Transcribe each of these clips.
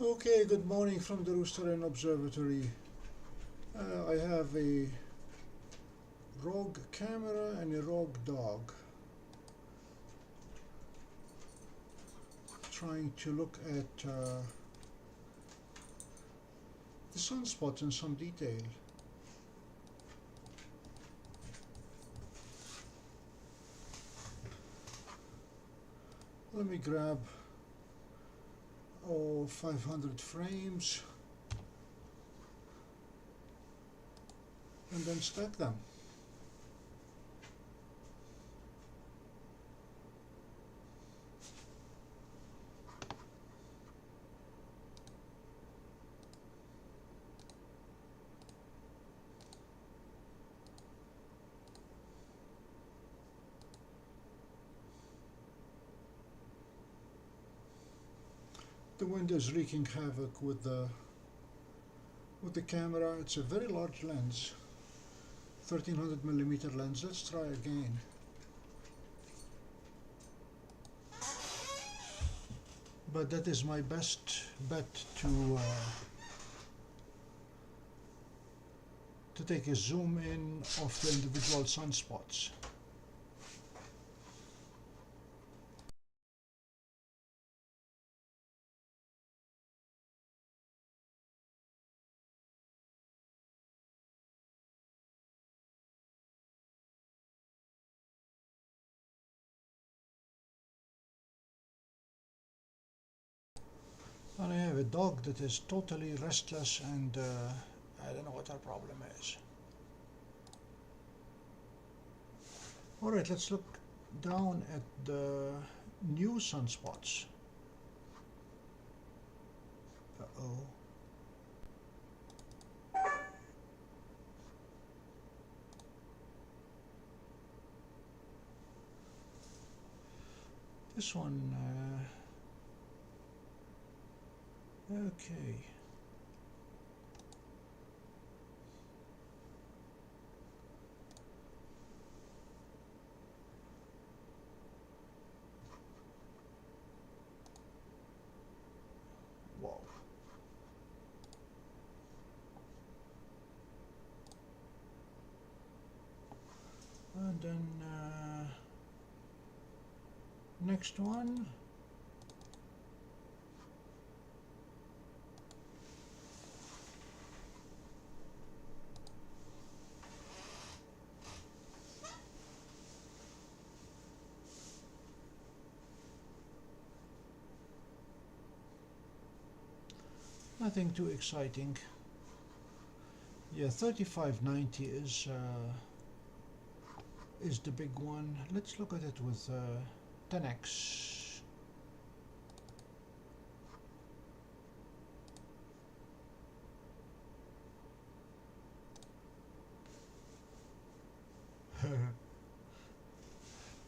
Okay, good morning from the Rooster Inn Observatory. I have a rogue camera and a rogue dog. Trying to look at the sunspots in some detail. Let me grab 500 frames and then stack them. The wind is wreaking havoc with the camera. It's a very large lens, 1300mm lens. Let's try again. But that is my best bet to take a zoom in of the individual sunspots. And I have a dog that is totally restless, and I don't know what her problem is. Alright, let's look down at the new sunspots. Uh-oh. This one, okay. Wow. And then next one. Nothing too exciting. Yeah, 3590 is the big one. Let's look at it with 10x.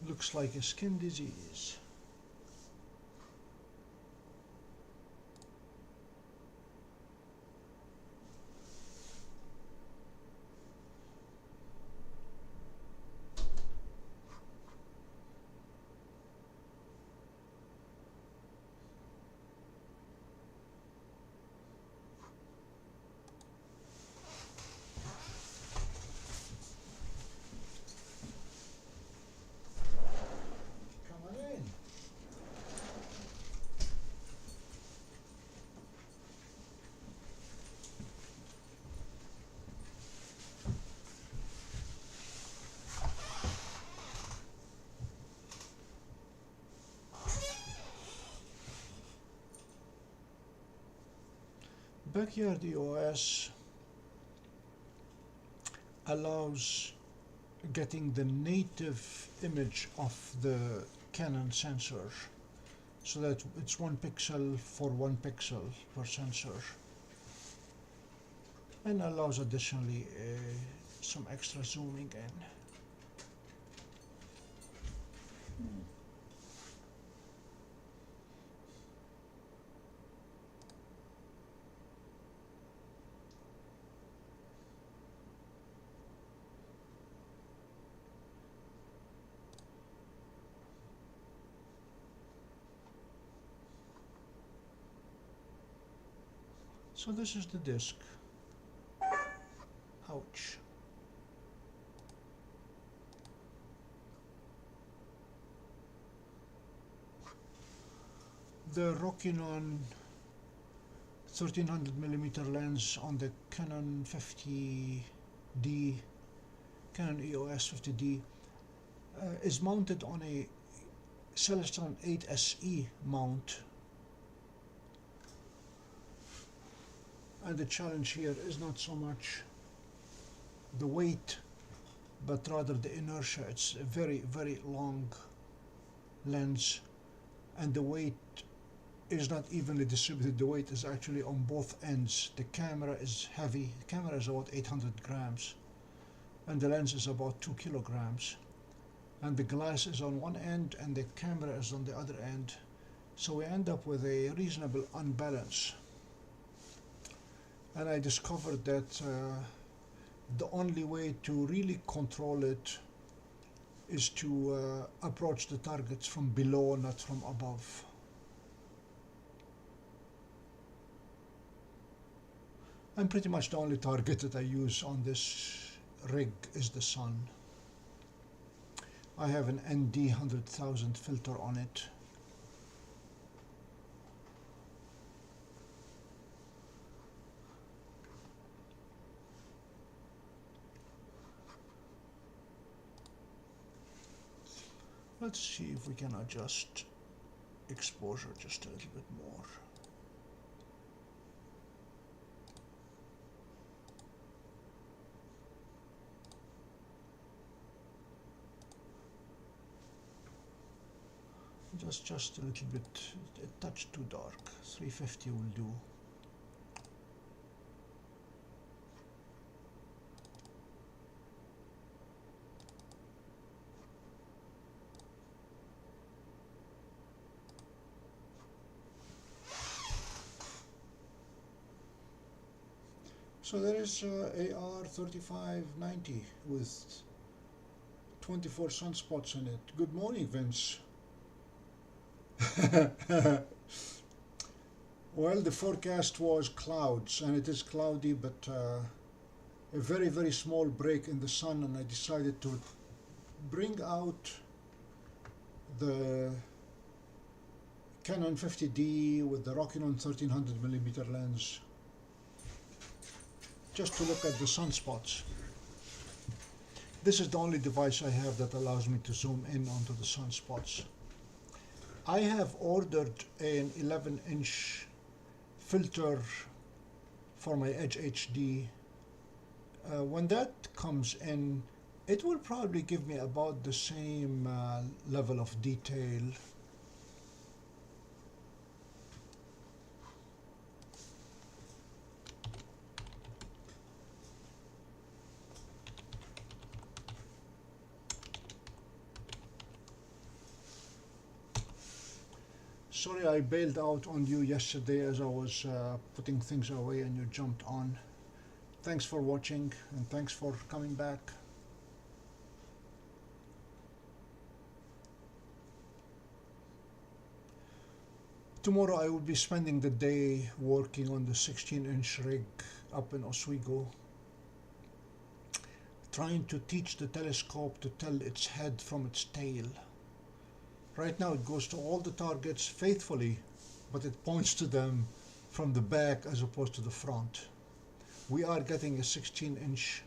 Looks like a skin disease. Backyard EOS allows getting the native image of the Canon sensor, so that it's 1 pixel for 1 pixel per sensor, and allows additionally some extra zooming in. So this is the disk. Ouch. The Rokinon 1300mm lens on the Canon 50D, Canon EOS 50D, is mounted on a Celestron 8SE mount, and the challenge here is not so much the weight but rather the inertia. It's a very, very long lens, and the weight is not evenly distributed. The weight is actually on both ends. The camera is heavy. The camera is about 800 grams and the lens is about 2 kilograms, and the glass is on one end and the camera is on the other end, so we end up with a reasonable unbalance. And I discovered that the only way to really control it is to approach the targets from below, not from above. And pretty much the only target that I use on this rig is the sun. I have an ND 100,000 filter on it. Let's see if we can adjust exposure just a little bit more. Just a little bit, a touch too dark. 350 will do. So there is AR3590 with 24 sunspots in it. Good morning, Vince. Well, the forecast was clouds, and it is cloudy, but a very, very small break in the sun, and I decided to bring out the Canon 50D with the Rokinon 1300mm lens just to look at the sunspots. This is the only device I have that allows me to zoom in onto the sunspots. I have ordered an 11-inch filter for my Edge HD. When that comes in, it will probably give me about the same level of detail. Sorry I bailed out on you yesterday as I was putting things away and you jumped on. Thanks for watching and thanks for coming back. Tomorrow I will be spending the day working on the 16-inch rig up in Oswego, trying to teach the telescope to tell its head from its tail. Right now it goes to all the targets faithfully, but it points to them from the back as opposed to the front. We are getting a 16-inch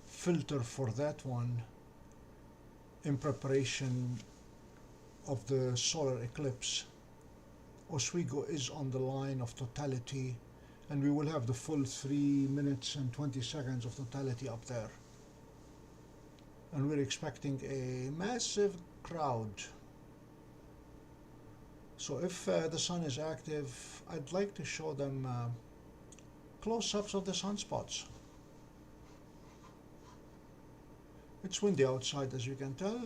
filter for that one in preparation of the solar eclipse. Oswego is on the line of totality, and we will have the full 3 minutes and 20 seconds of totality up there. And we're expecting a massive crowd. So if the sun is active, I'd like to show them close-ups of the sunspots. It's windy outside, as you can tell.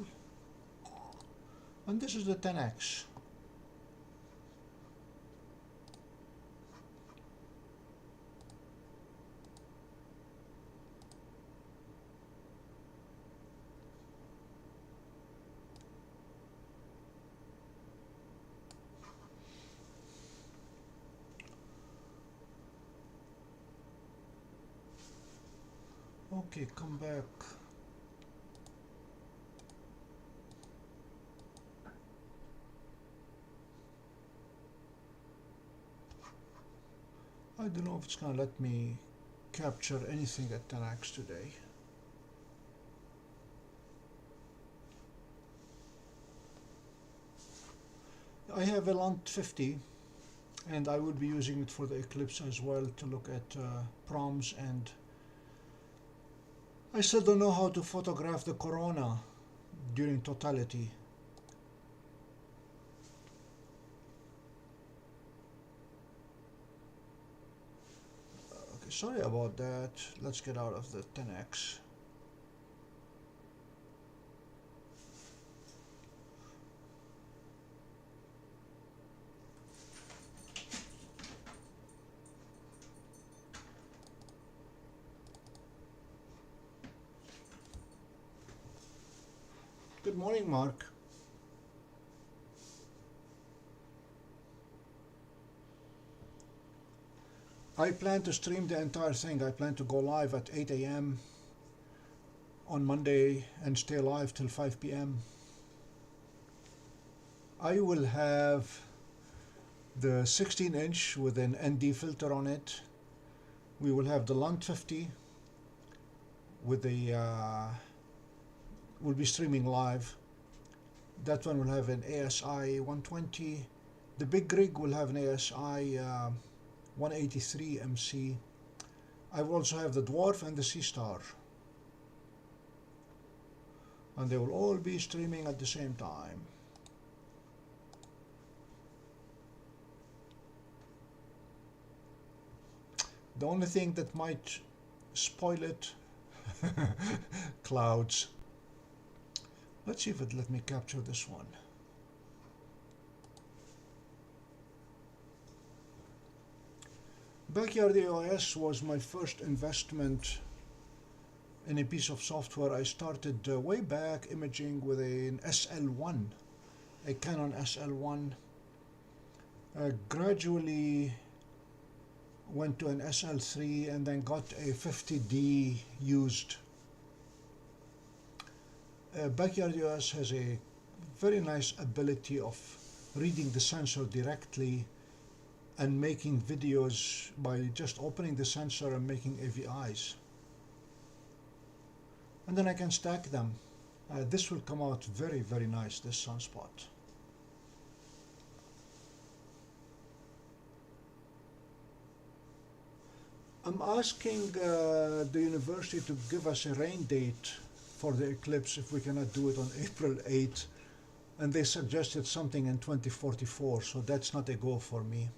And this is the 10x. Okay, come back. I don't know if it's gonna let me capture anything at 10x today. I have a Lunt 50 and I will be using it for the eclipse as well to look at proms, and I still don't know how to photograph the corona during totality. Okay, sorry about that. Let's get out of the 10x. Good morning, Mark. I plan to stream the entire thing. I plan to go live at 8 a.m. on Monday and stay live till 5 p.m. I will have the 16-inch with an ND filter on it. We will have the Lunt 50 with the we'll be streaming live. That one will have an ASI120. The big rig will have an ASI183MC. I will also have the DWARF and the Seestar. And they will all be streaming at the same time. The only thing that might spoil it, clouds. Let's see if it let me capture this one. Backyard EOS was my first investment in a piece of software. I started way back imaging with an SL1, a Canon SL1. Gradually went to an SL3 and then got a 50D used. Backyard EOS has a very nice ability of reading the sensor directly and making videos by just opening the sensor and making AVIs. And then I can stack them. This will come out very, very nice, this Sunspot. I'm asking the university to give us a rain date for the eclipse if we cannot do it on April 8, and they suggested something in 2044, so that's not a go for me.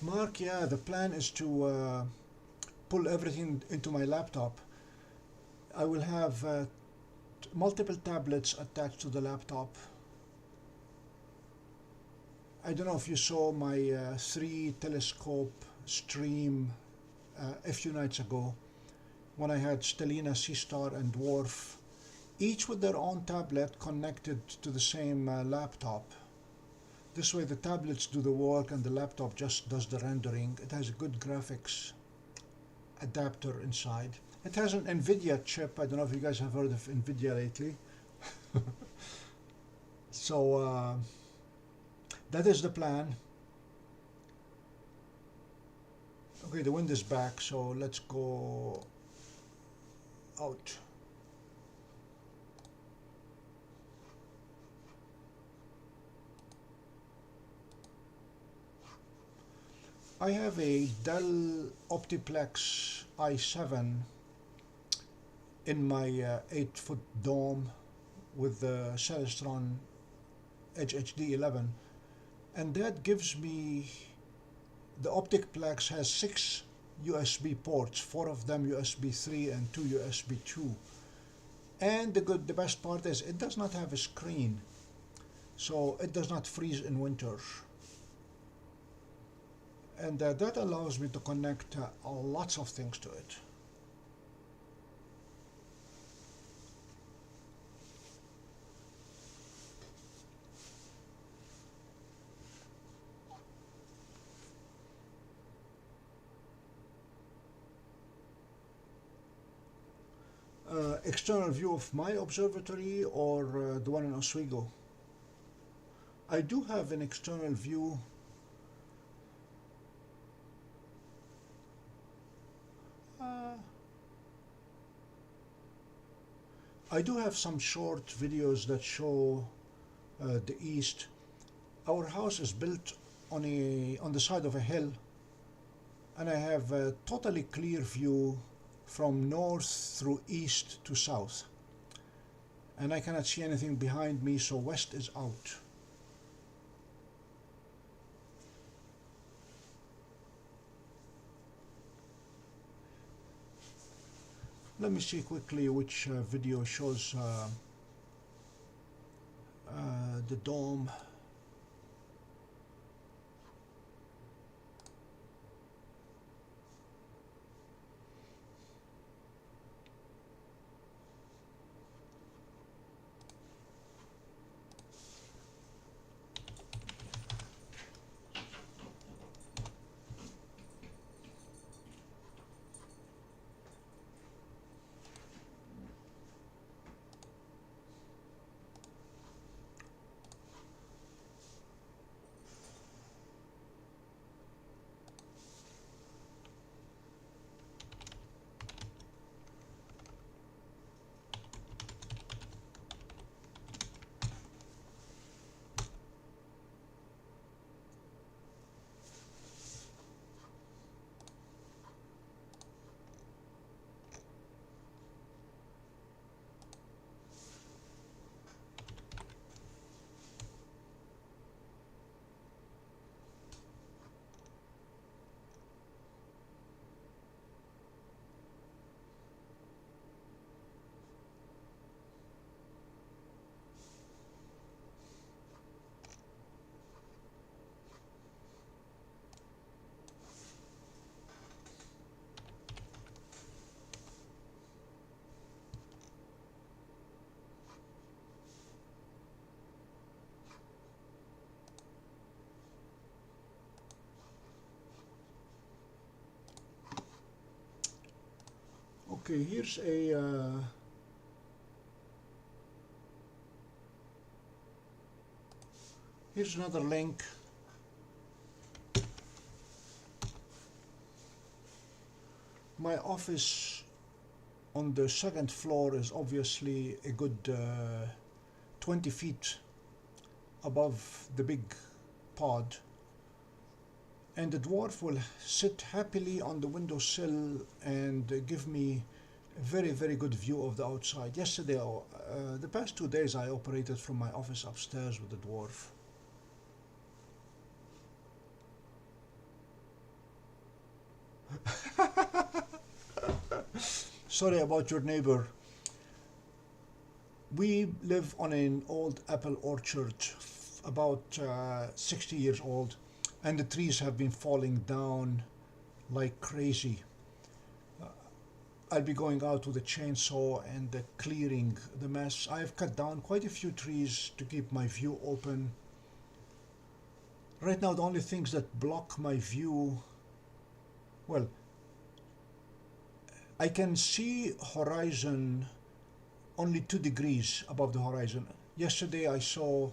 Mark, yeah, the plan is to pull everything into my laptop. I will have multiple tablets attached to the laptop. I don't know if you saw my 3 telescope stream a few nights ago when I had Stellina, Seestar and DWARF, each with their own tablet connected to the same laptop. This way the tablets do the work and the laptop just does the rendering. It has a good graphics adapter inside. It has an NVIDIA chip. I don't know if you guys have heard of NVIDIA lately. So that is the plan. Okay, the wind is back, so let's go out. I have a Dell Optiplex i7 in my 8-foot dome with the Celestron Edge HD11, and that gives me, the Optiplex has 6 USB ports, 4 of them USB 3 and 2 USB 2. And the best part is it does not have a screen, so it does not freeze in winter. And that allows me to connect lots of things to it. external view of my observatory or the one in Oswego? I do have an external view. I do have some short videos that show the east. Our house is built on the side of a hill, and I have a totally clear view from north through east to south, and I cannot see anything behind me, so west is out. Let me see quickly which video shows the dome. Okay, here's another link. My office on the second floor is obviously a good 20 feet above the big pod, and the dwarf will sit happily on the windowsill and give me a very, very good view of the outside. Yesterday, the past 2 days, I operated from my office upstairs with the dwarf. Sorry about your neighbor. We live on an old apple orchard, about 60 years old, and the trees have been falling down like crazy. I'll be going out with a chainsaw and clearing the mess. I've cut down quite a few trees to keep my view open. Right now, the only things that block my view, well, I can see horizon only 2 degrees above the horizon. Yesterday I saw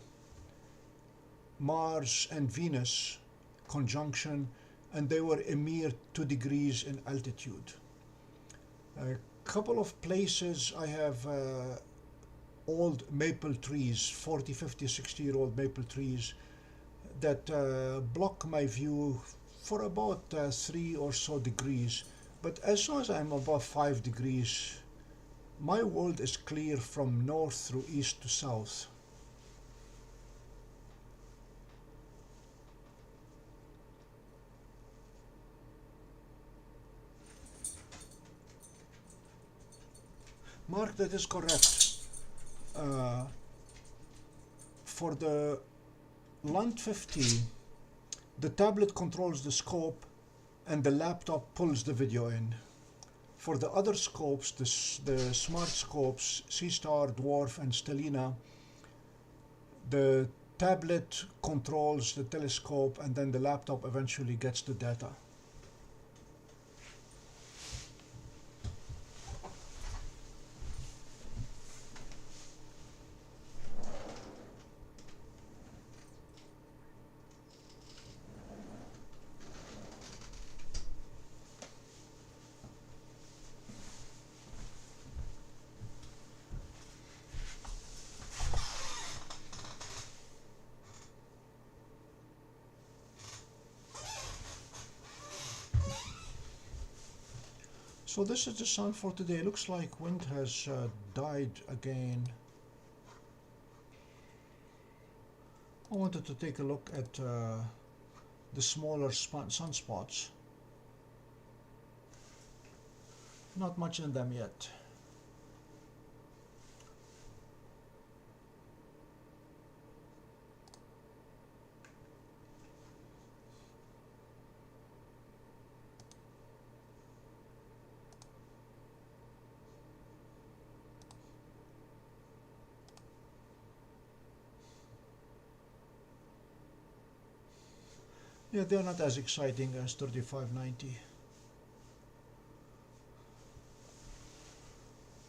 Mars and Venus conjunction, and they were a mere 2 degrees in altitude. A couple of places I have old maple trees, 40, 50, 60-year-old maple trees that block my view for about 3 or so degrees. But as soon as I'm above 5 degrees, my world is clear from north through east to south. Mark, that is correct. For the Lunt 50, the tablet controls the scope and the laptop pulls the video in. For the other scopes, the smart scopes, Seestar, DWARF, and Stellina, the tablet controls the telescope and then the laptop eventually gets the data. So this is the sun for today. Looks like wind has died again. I wanted to take a look at the smaller sunspots. Not much in them yet. Yeah, they're not as exciting as 3590.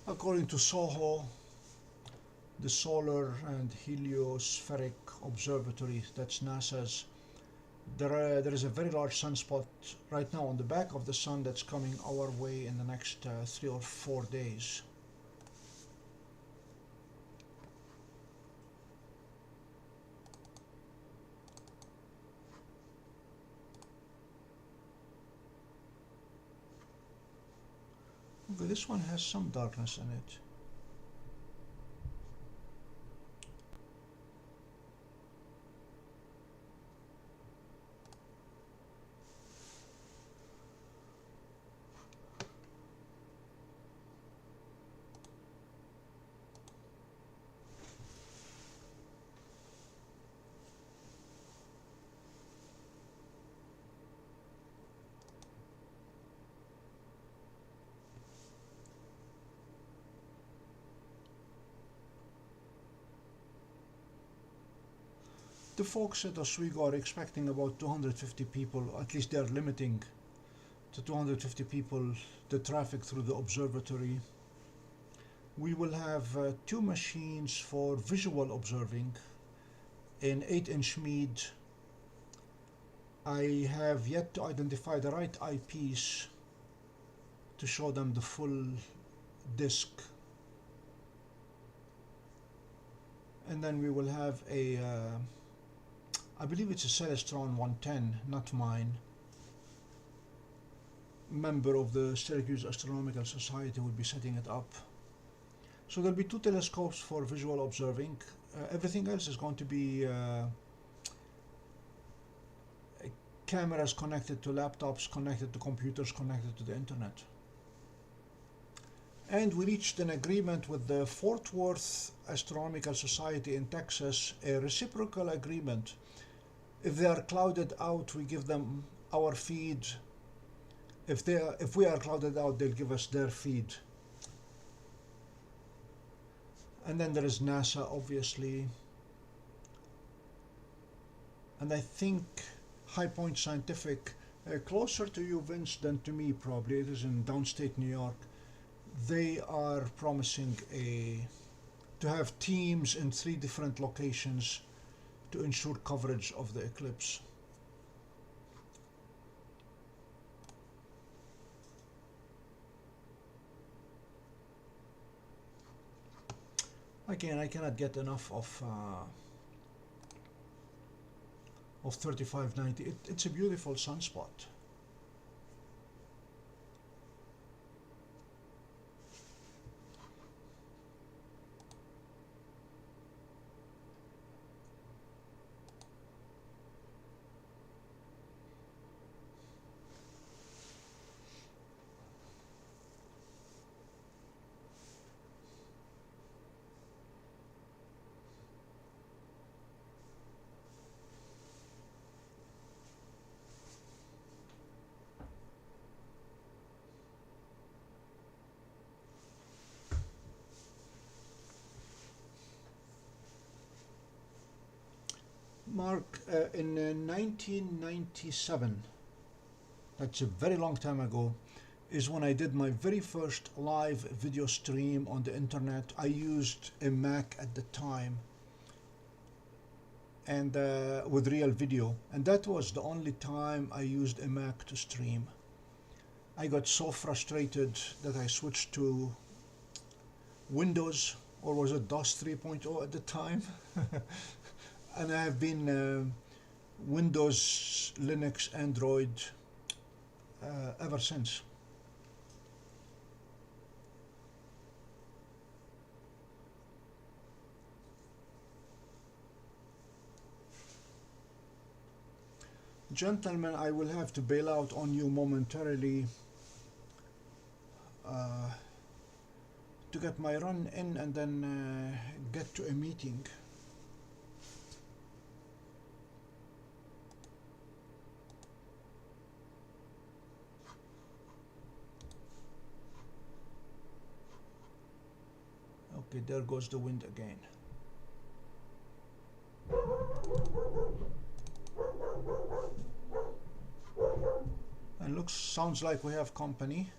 According to SOHO, the Solar and Heliospheric Observatory, that's NASA's, there is a very large sunspot right now on the back of the sun that's coming our way in the next 3 or 4 days. Okay, this one has some darkness in it. The folks at Oswego are expecting about 250 people, at least they are limiting to 250 people the traffic through the observatory. We will have 2 machines for visual observing, an 8-inch Meade. I have yet to identify the right eyepiece to show them the full disc. And then we will have a I believe it's a Celestron 110, not mine. Member of the Syracuse Astronomical Society will be setting it up. So there'll be 2 telescopes for visual observing. Everything else is going to be cameras connected to laptops, connected to computers, connected to the internet. And we reached an agreement with the Fort Worth Astronomical Society in Texas, a reciprocal agreement. If they are clouded out, we give them our feed. If we are clouded out, they'll give us their feed. And then there is NASA, obviously. And I think High Point Scientific, closer to you, Vince, than to me probably. It is in downstate New York. They are promising to have teams in 3 different locations to ensure coverage of the eclipse. Again, I cannot get enough of 3590. It's a beautiful sunspot. Mark, in 1997, that's a very long time ago, is when I did my very first live video stream on the internet. I used a Mac at the time, and with real video, and that was the only time I used a Mac to stream. I got so frustrated that I switched to Windows, or was it DOS 3.0 at the time? And I have been Windows, Linux, Android ever since. Gentlemen, I will have to bail out on you momentarily to get my run in and then get to a meeting. Okay, there goes the wind again. And sounds like we have company.